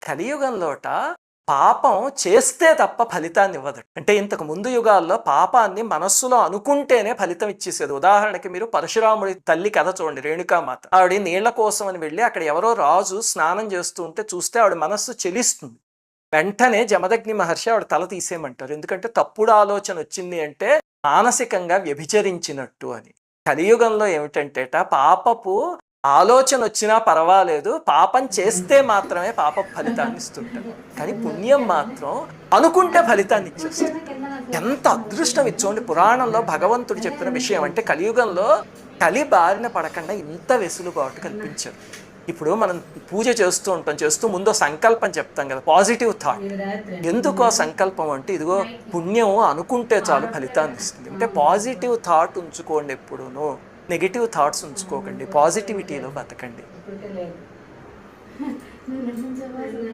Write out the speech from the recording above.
కలియుగంలోట పాపం చేస్తే తప్ప ఫలితాన్ని ఇవ్వదు. అంటే ఇంతకు ముందు యుగాల్లో పాపాన్ని మనస్సులో అనుకుంటేనే ఫలితం ఇచ్చేసేది. ఉదాహరణకి మీరు పరశురాముడి తల్లి కథ చూడండి, రేణుకామాత. ఆవిడ నీళ్ల కోసం అని వెళ్ళి అక్కడ ఎవరో రాజు స్నానం చేస్తూ ఉంటే చూస్తే ఆవిడ మనస్సు చెలిస్తుంది. వెంటనే జమదగ్ని మహర్షి ఆవిడ తల తీసేయమంటారు. ఎందుకంటే తప్పుడు ఆలోచన వచ్చింది అంటే మానసికంగా వ్యభిచరించినట్టు అని. కలియుగంలో ఏమిటంటేట పాపపు ఆలోచన వచ్చినా పర్వాలేదు, పాపం చేస్తే మాత్రమే పాప ఫలితాన్ని ఇస్తుంటారు. కానీ పుణ్యం మాత్రం అనుకుంటే ఫలితాన్ని ఇచ్చేస్తుంది. ఎంత అదృష్టం ఇచ్చోండి. పురాణంలో భగవంతుడు చెప్పిన విషయం అంటే కలియుగంలో కలి బారిన పడకుండా ఇంత వెసులుబాటు కల్పించారు. ఇప్పుడు మనం పూజ చేస్తూ ఉంటాం, చేస్తూ ముందు సంకల్పం చెప్తాం కదా, పాజిటివ్ థాట్. ఎందుకు ఆ సంకల్పం అంటే ఇదిగో పుణ్యం అనుకుంటే చాలు ఫలితాన్ని ఇస్తుంది. అంటే పాజిటివ్ థాట్ ఉంచుకోండి, ఎప్పుడూను నెగిటివ్ థాట్స్ ఉంచుకోకండి, పాజిటివిటీలో బతకండి.